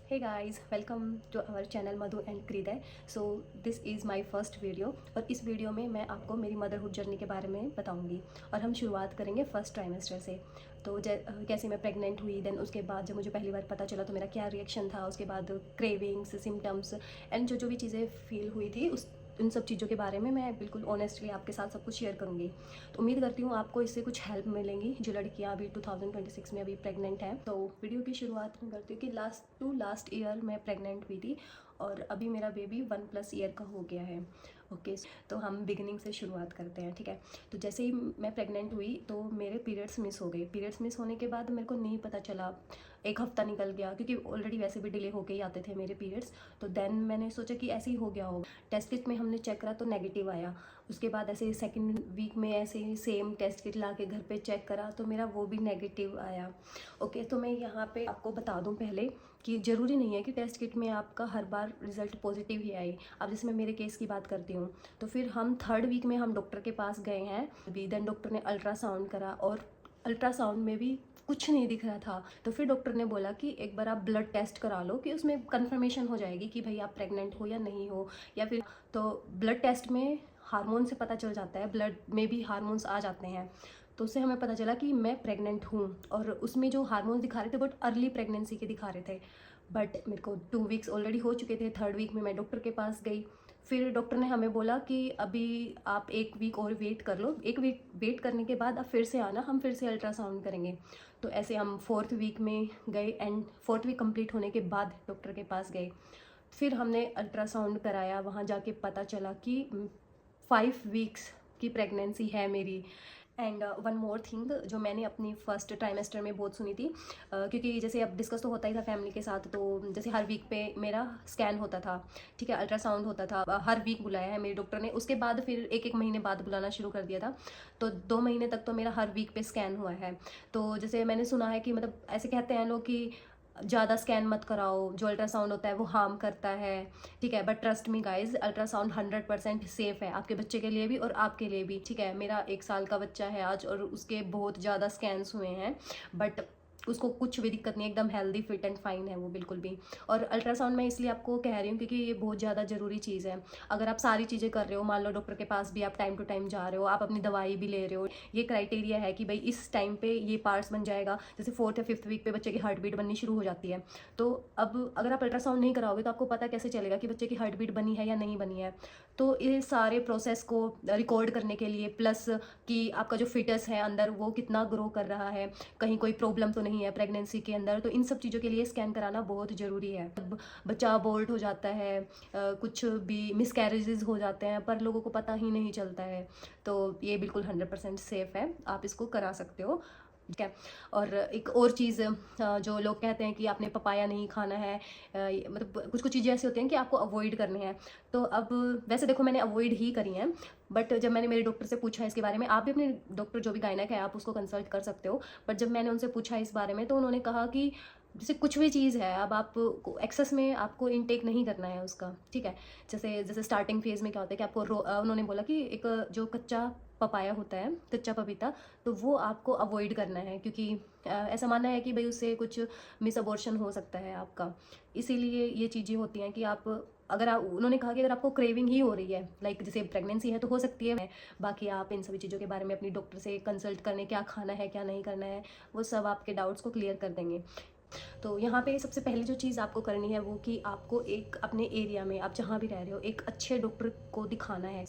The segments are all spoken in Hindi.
Hey guys, welcome to our channel Madhu and कृदय। So this is my first video और इस वीडियो में मैं आपको मेरी मदरहुड जर्नी के बारे में बताऊंगी और हम शुरुआत करेंगे फर्स्ट ट्राइमेस्टर से। तो कैसे मैं प्रेग्नेंट हुई, देन उसके बाद जब मुझे पहली बार पता चला तो मेरा क्या रिएक्शन था, उसके बाद क्रेविंग्स, सिम्टम्स एंड जो भी चीज़ें फील हुई थी उस इन सब चीज़ों के बारे में मैं बिल्कुल ऑनेस्टली आपके साथ सब कुछ शेयर करूँगी। तो उम्मीद करती हूँ आपको इससे कुछ हेल्प मिलेंगी जो लड़कियाँ अभी 2026 में अभी प्रेग्नेंट हैं। तो वीडियो की शुरुआत में करती हूँ कि लास्ट ईयर मैं प्रेग्नेंट हुई थी और अभी मेरा बेबी 1+ ईयर का हो गया है। ओके, तो हम बिगिनिंग से शुरुआत करते हैं, ठीक है। तो जैसे ही मैं प्रेग्नेंट हुई तो मेरे पीरियड्स मिस हो गए। पीरियड्स मिस होने के बाद मेरे को नहीं पता चला, एक हफ्ता निकल गया क्योंकि ऑलरेडी वैसे भी डिले होके ही आते थे मेरे पीरियड्स। तो देन मैंने सोचा कि ऐसे ही हो गया होगा। टेस्ट किट में हमने चेक करा तो नेगेटिव आया। उसके बाद ऐसे सेकंड वीक में ऐसे ही सेम टेस्ट किट ला के घर पे चेक करा तो मेरा वो भी नेगेटिव आया। ओके, तो मैं यहाँ पे आपको बता दूँ पहले कि ज़रूरी नहीं है कि टेस्ट किट में आपका हर बार रिज़ल्ट पॉजिटिव ही आए। अब जैसे मैं मेरे केस की बात करती हूँ तो फिर हम थर्ड वीक में हम डॉक्टर के पास गए हैं। देन डॉक्टर ने अल्ट्रासाउंड करा और अल्ट्रासाउंड में भी कुछ नहीं दिख रहा था। तो फिर डॉक्टर ने बोला कि एक बार आप ब्लड टेस्ट करा लो कि उसमें कंफर्मेशन हो जाएगी कि भाई आप प्रेग्नेंट हो या नहीं हो। या फिर तो ब्लड टेस्ट में हार्मोन से पता चल जाता है, ब्लड में भी हार्मोन्स आ जाते हैं। तो उससे हमें पता चला कि मैं प्रेग्नेंट हूँ और उसमें जो हार्मोन्स दिखा रहे थे बट अर्ली प्रेगनेंसी के दिखा रहे थे। बट मेरे को 2 वीक्स ऑलरेडी हो चुके थे। थर्ड वीक में मैं डॉक्टर के पास गई। फिर डॉक्टर ने हमें बोला कि अभी आप 1 वीक और वेट कर लो, 1 वीक वेट करने के बाद आप फिर से आना, हम फिर से अल्ट्रासाउंड करेंगे। तो ऐसे हम 4th वीक में गए एंड 4th वीक कंप्लीट होने के बाद डॉक्टर के पास गए। फिर हमने अल्ट्रासाउंड कराया, वहाँ जाके पता चला कि 5 वीक्स की प्रेगनेंसी है मेरी। एंड वन मोर थिंग जो मैंने अपनी फर्स्ट ट्राइमेस्टर में बहुत सुनी थी, क्योंकि जैसे अब डिस्कस तो होता ही था फैमिली के साथ। तो जैसे हर वीक पे मेरा स्कैन होता था, ठीक है, अल्ट्रासाउंड होता था। हर वीक बुलाया है मेरे डॉक्टर ने। उसके बाद फिर एक एक महीने बाद बुलाना शुरू कर दिया था। तो 2 महीने तक तो मेरा हर वीक पे स्कैन हुआ है। तो जैसे मैंने सुना है कि मतलब ऐसे कहते हैं लोग कि ज़्यादा स्कैन मत कराओ, जो अल्ट्रासाउंड होता है वो हार्म करता है, ठीक है। But trust me guys, ultrasound 100% safe है आपके बच्चे के लिए भी और आपके लिए भी, ठीक है। मेरा 1 साल का बच्चा है आज और उसके बहुत ज़्यादा स्कैन्स हुए हैं बट उसको कुछ भी दिक्कत नहीं, एकदम हेल्दी फिट एंड फाइन है वो बिल्कुल भी। और अल्ट्रासाउंड मैं इसलिए आपको कह रही हूँ क्योंकि ये बहुत ज़्यादा ज़रूरी चीज़ है। अगर आप सारी चीज़ें कर रहे हो, मान लो डॉक्टर के पास भी आप टाइम टू टाइम जा रहे हो, आप अपनी दवाई भी ले रहे हो, ये क्राइटेरिया है कि भाई इस टाइम पे ये पार्ट्स बन जाएगा। जैसे 4th या 5th वीक पे बच्चे की हार्ट बीट बननी शुरू हो जाती है। तो अब अगर आप अल्ट्रासाउंड नहीं कराओगे तो आपको पता कैसे चलेगा कि बच्चे की हार्ट बीट बनी है या नहीं बनी है। तो ये सारे प्रोसेस को रिकॉर्ड करने के लिए, प्लस कि आपका जो फिटस है अंदर वो कितना ग्रो कर रहा है, कहीं कोई प्रॉब्लम तो नहीं है प्रेगनेंसी के अंदर, तो इन सब चीज़ों के लिए स्कैन कराना बहुत ज़रूरी है। अब बच्चा अबॉर्ट हो जाता है, कुछ भी मिसकैरेजेस हो जाते हैं पर लोगों को पता ही नहीं चलता है। तो ये बिल्कुल 100% सेफ़ है, आप इसको करा सकते हो, ठीक है। और एक और चीज़, जो लोग कहते हैं कि आपने पपाया नहीं खाना है, मतलब कुछ कुछ चीज़ें ऐसी होती हैं कि आपको अवॉइड करनी है। तो अब वैसे देखो मैंने अवॉइड ही करी हैं, बट जब मैंने मेरे डॉक्टर से पूछा इसके बारे में, आप भी अपने डॉक्टर जो भी गायनेक है आप उसको कंसल्ट कर सकते हो। बट जब मैंने उनसे पूछा इस बारे में तो उन्होंने कहा कि जैसे कुछ भी चीज़ है, अब आप एक्सेस में आपको इनटेक नहीं करना है उसका, ठीक है। जैसे जैसे स्टार्टिंग फेज़ में क्या होता है कि आपको उन्होंने बोला कि एक जो कच्चा पपाया होता है, कच्चा पपीता, तो वो आपको अवॉइड करना है क्योंकि ऐसा मानना है कि भाई उससे कुछ मिस अबॉर्शन हो सकता है आपका। इसीलिए ये चीज़ें होती हैं कि आप, अगर आप, उन्होंने कहा कि अगर आपको क्रेविंग ही हो रही है, लाइक जैसे प्रेगनेंसी है तो हो सकती है, बाकी आप इन सभी चीज़ों के बारे में अपनी डॉक्टर से कंसल्ट करने, क्या खाना है क्या नहीं करना है, वो सब आपके डाउट्स को क्लियर कर देंगे। तो यहाँ पे सबसे पहली जो चीज़ आपको करनी है वो कि आपको एक अपने एरिया में, आप जहाँ भी रह रहे हो, एक अच्छे डॉक्टर को दिखाना है।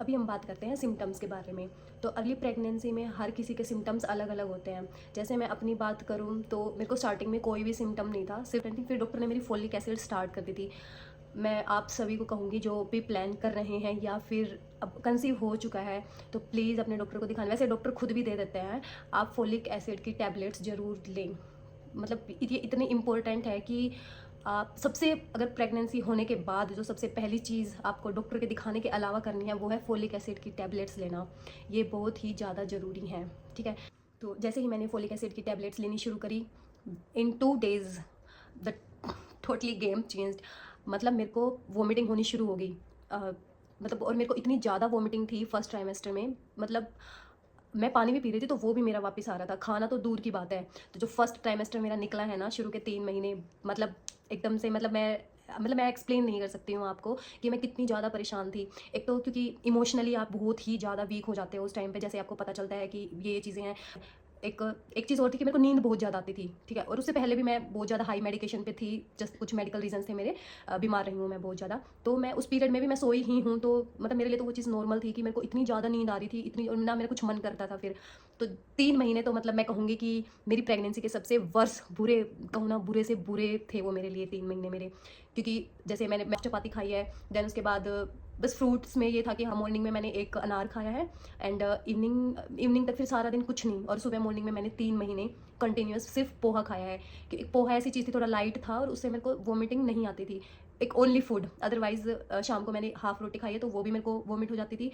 अभी हम बात करते हैं सिम्टम्स के बारे में। तो अर्ली प्रेगनेंसी में हर किसी के सिम्टम्स अलग अलग होते हैं। जैसे मैं अपनी बात करूँ तो मेरे को स्टार्टिंग में कोई भी सिम्टम नहीं था, सिर्फ फिर डॉक्टर ने मेरी फोलिक एसिड स्टार्ट कर दी थी। मैं आप सभी को कहूँगी जो भी प्लान कर रहे हैं या फिर अब कंसीव हो चुका है तो प्लीज़ अपने डॉक्टर को दिखाना। वैसे डॉक्टर खुद भी दे देते हैं, आप फोलिक एसिड की टैबलेट्स ज़रूर लें। मतलब ये इतनी इम्पोर्टेंट है कि आप सबसे, अगर प्रेगनेंसी होने के बाद जो सबसे पहली चीज़ आपको डॉक्टर के दिखाने के अलावा करनी है वो है फोलिक एसिड की टैबलेट्स लेना। ये बहुत ही ज़्यादा ज़रूरी है, ठीक है। तो जैसे ही मैंने फोलिक एसिड की टैबलेट्स लेनी शुरू करी, इन 2 days the totally game changed. मतलब मेरे को वॉमिटिंग होनी शुरू हो गई, मतलब, और मेरे को इतनी ज़्यादा वॉमिटिंग थी फर्स्ट ट्राइमेस्टर में, मतलब मैं पानी भी पी रही थी तो वो भी मेरा वापस आ रहा था, खाना तो दूर की बात है। तो जो फर्स्ट ट्राइमेस्टर मेरा निकला है ना, शुरू के 3 महीने, मतलब एकदम से, मैं एक्सप्लेन नहीं कर सकती हूँ आपको कि मैं कितनी ज़्यादा परेशान थी। एक तो क्योंकि इमोशनली आप बहुत ही ज़्यादा वीक हो जाते हो उस टाइम पे, जैसे आपको पता चलता है कि ये चीज़ें हैं। एक एक चीज़ और थी कि मेरे को नींद बहुत ज़्यादा आती थी, ठीक है, और उससे पहले भी मैं बहुत ज़्यादा हाई मेडिकेशन पे थी, जस्ट कुछ मेडिकल रीजंस थे मेरे, बीमार रही हूँ मैं बहुत ज़्यादा। तो मैं उस पीरियड में भी मैं सोई ही हूँ, तो मतलब मेरे लिए तो वो चीज़ नॉर्मल थी कि मेरे को इतनी ज़्यादा नींद आ रही थी, इतनी, और ना मेरा कुछ मन करता था फिर। तो 3 महीने तो मतलब मैं कहूँगी कि मेरी प्रेगनेंसी के सबसे वर्ष बुरे, कहूँ ना, बुरे से बुरे थे वो मेरे लिए 3 महीने मेरे। क्योंकि जैसे मैंने चपाती खाई है, देन उसके बाद बस फ्रूट्स में ये था कि हाँ, मॉर्निंग में मैंने एक अनार खाया है, एंड इवनिंग तक फिर सारा दिन कुछ नहीं, और सुबह मॉर्निंग में मैंने 3 महीने कंटिन्यूस सिर्फ पोहा खाया है। कि पोहा ऐसी चीज़ थी, थोड़ा लाइट था और उससे मेरे को वॉमिटिंग नहीं आती थी, एक ओनली फूड। अदरवाइज शाम को मैंने हाफ रोटी खाई है तो वो भी मेरे को वॉमिट हो जाती थी,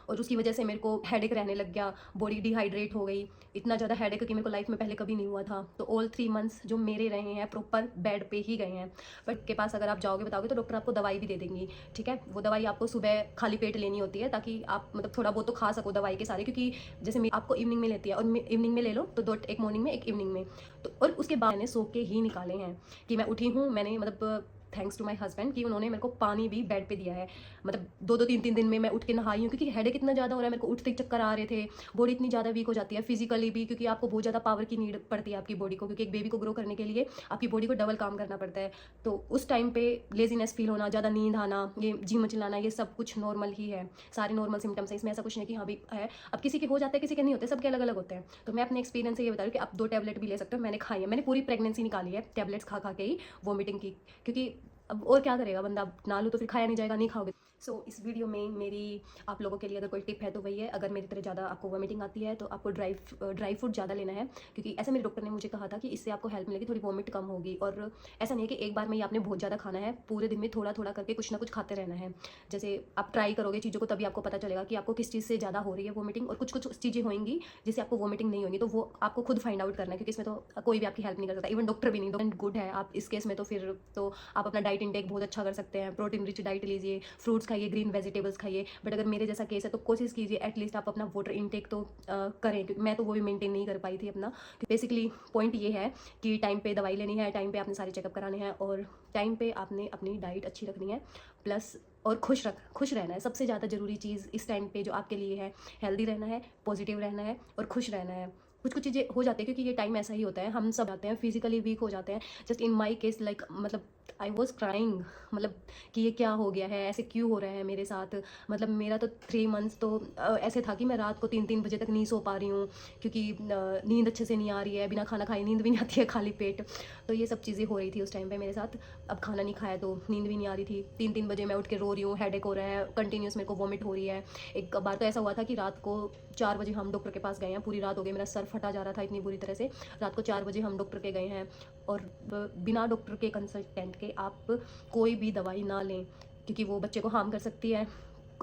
और उसकी वजह से मेरे को हेडेक रहने लग गया, बॉडी डिहाइड्रेट हो गई, इतना ज़्यादा हेडेक कि मेरे को लाइफ में पहले कभी नहीं हुआ था। तो ऑल 3 मंथ्स जो मेरे रहे हैं प्रॉपर बेड पे ही गए हैं। बट के पास अगर आप जाओगे बताओगे तो डॉक्टर आपको दवाई भी दे देंगी, ठीक है। वो दवाई आपको सुबह खाली पेट लेनी होती है, ताकि आप मतलब थोड़ा बहुत तो खा सको दवाई के सारे, क्योंकि जैसे आपको इवनिंग में लेती है, और इवनिंग में ले लो तो 2, एक मॉर्निंग में एक इवनिंग में। तो और उसके बाद मैंने सो के ही निकाले हैं कि मैं उठी हूँ, मैंने मतलब थैंक्स टू माय हस्बैंड कि उन्होंने मेरे को पानी भी बेड पे दिया है। मतलब 2-2 3-3 दिन में मैं उठ के नहाई हूँ, क्योंकि हेडेक इतना ज़्यादा हो रहा है मेरे को, उठते ही चक्कर आ रहे थे, बॉडी इतनी ज़्यादा वीक हो जाती है फिजिकली भी, क्योंकि आपको बहुत ज़्यादा पावर की नीड पड़ती है आपकी बॉडी को, क्योंकि एक बेबी को ग्रो करने के लिए आपकी बॉडी को डबल काम करना पड़ता है। तो उस टाइम पे लेजीनेस फील होना, ज़्यादा नींद आना, ये जी मचलाना, ये सब कुछ नॉर्मल ही है, सारे नॉर्मल सिम्टम्स है, इसमें ऐसा कुछ नहीं कि हाँ भी है। अब किसी के हो जाते हैं, किसी के नहीं होते, सबके अलग अलग होते हैं। तो मैं अपने एक्सपीरियंस से ये बता रही हूँ कि आप 2 टैबलेट भी ले सकते हो, मैंने खाई है, मैंने पूरी प्रेगनेंसी निकाली है टैबलेट्स खा खा के ही, वॉमिटिंग की, क्योंकि अब और क्या करेगा बंदा, ना लो तो फिर खाया नहीं जाएगा, नहीं खाओगे। सो इस वीडियो में मेरी आप लोगों के लिए अगर कोई टिप है तो वही है, अगर मेरी तरह ज़्यादा आपको वॉमिटिंग आती है तो आपको ड्राई फ्रूट ज़्यादा लेना है, क्योंकि ऐसे मेरे डॉक्टर ने मुझे कहा था कि इससे आपको हेल्प मिलेगी, थोड़ी वॉमिट कम होगी। और ऐसा नहीं है कि एक बार में ही आपने बहुत ज़्यादा खाना है, पूरे दिन में थोड़ा थोड़ा करके कुछ ना कुछ खाते रहना है। जैसे आप ट्राई करोगे चीज़ों को, तभी आपको पता चलेगा कि आपको किस चीज़ से ज़्यादा हो रही है वॉमिटिंग, और कुछ कुछ चीज़ें होंगी जिससे आपको वॉमिटिंग नहीं होगी, तो वो आपको खुद फाइंड आउट करना है, क्योंकि इसमें तो कोई भी आपकी हेल्प नहीं कर सकता, इवन डॉक्टर भी नहीं। गुड है आप इस केस में, तो फिर तो आप अपना डाइट इंटेक बहुत अच्छा कर सकते हैं, प्रोटीन रिच डाइट लीजिए, फ्रूट्स खाइए, ग्रीन वेजिटेबल्स खाइए। बट अगर मेरे जैसा केस है तो कोशिश कीजिए एटलीस्ट आप अपना वाटर इंटेक तो करें, क्योंकि मैं तो वो भी मेंटेन नहीं कर पाई थी अपना। बेसिकली पॉइंट ये है कि टाइम पे दवाई लेनी है, टाइम पे आपने सारे चेकअप कराने हैं, और टाइम पे आपने अपनी डाइट अच्छी रखनी है, प्लस और खुश रहना है। सबसे ज़्यादा ज़रूरी चीज़ इस टाइम पे जो आपके लिए है, हेल्दी रहना है, पॉजिटिव रहना है और खुश रहना है। कुछ कुछ चीज़ें हो जाती है, क्योंकि ये टाइम ऐसा ही होता है, हम सब आते हैं फिजिकली वीक हो जाते हैं। Just in my case like, मतलब आई वॉज क्राइंग, मतलब कि ये क्या हो गया है, ऐसे क्यों हो रहा है मेरे साथ। मतलब मेरा तो 3 मंथ्स तो ऐसे था कि मैं रात को 3-3 बजे तक नहीं सो पा रही हूँ, क्योंकि नींद अच्छे से नहीं आ रही है, बिना खाना खाए नींद भी नहीं आती है खाली पेट। तो ये सब चीज़ें हो रही थी उस टाइम पे मेरे साथ। अब खाना नहीं खाया तो नींद भी नहीं आ रही थी, 3-3 बजे मैं उठ के रो रही हूँ, हेडेक हो रहा है, कंटिन्यूस मेरे को वॉमिट हो रही है। एक बार तो ऐसा हुआ था कि रात को 4 बजे हम डॉक्टर के पास गए हैं, पूरी रात हो गई, मेरा सर फटा जा रहा था इतनी बुरी तरह से। रात को 4 बजे हम डॉक्टर के गए हैं, और बिना डॉक्टर के कंसल्टेंट के आप कोई भी दवाई ना लें, क्योंकि वो बच्चे को हार्म कर सकती है।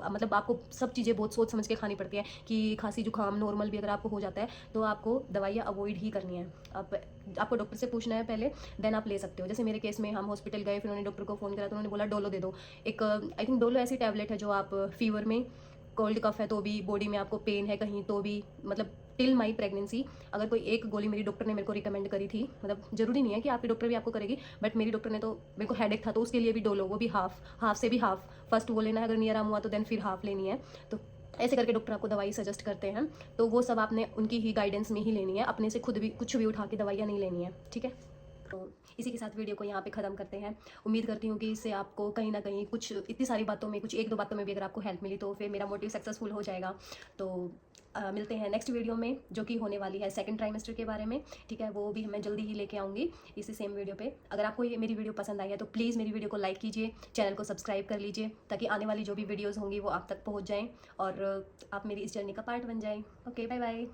मतलब आपको सब चीज़ें बहुत सोच समझ के खानी पड़ती है, कि खांसी जुकाम नॉर्मल भी अगर आपको हो जाता है तो आपको दवाइयाँ अवॉइड ही करनी है। आपको डॉक्टर से पूछना है पहले, देन आप ले सकते हो। जैसे मेरे केस में हम हॉस्पिटल गए, फिर उन्होंने डॉक्टर को फ़ोन करा तो उन्होंने बोला डोलो दे दो। एक आई थिंक डोलो ऐसी टैबलेट है जो आप फीवर में, कोल्ड कफ है तो भी, बॉडी में आपको पेन है कहीं तो भी, मतलब टिल माई प्रेगनेंसी अगर कोई एक गोली मेरी डॉक्टर ने मेरे को रिकमेंड करी थी, मतलब ज़रूरी नहीं है कि आपकी डॉक्टर भी आपको करेगी, बट मेरी डॉक्टर ने तो, मेरे को हेडेक था तो उसके लिए भी डोलो, वो भी हाफ से भी हाफ, फर्स्ट वो लेना है, अगर नहीं आराम हुआ तो देन फिर हाफ लेनी है। तो ऐसे करके डॉक्टर आपको दवाई सजेस्ट करते हैं, तो वो सब आपने उनकी ही गाइडेंस में ही लेनी है, अपने से खुद भी कुछ भी उठा के दवाइयाँ नहीं लेनी है, ठीक है। तो इसी के साथ वीडियो को यहाँ पे ख़त्म करते हैं। उम्मीद करती हूँ कि इससे आपको कहीं ना कहीं कुछ, इतनी सारी बातों में कुछ 1-2 बातों में भी अगर आपको हेल्प मिली तो फिर मेरा मोटिव सक्सेसफुल हो जाएगा। तो मिलते हैं नेक्स्ट वीडियो में, जो कि होने वाली है सेकंड ट्राइमेस्टर के बारे में, ठीक है। वो भी मैं जल्दी ही लेके आऊँगी इसी सेम वीडियो पे। अगर आपको ये मेरी वीडियो पसंद आई है तो प्लीज़ मेरी वीडियो को लाइक कीजिए, चैनल को सब्सक्राइब कर लीजिए, ताकि आने वाली जो भी वीडियोज़ होंगी वो आप तक पहुँच जाएँ और आप मेरी इस जर्नी का पार्ट बन जाएँ। Okay, bye bye.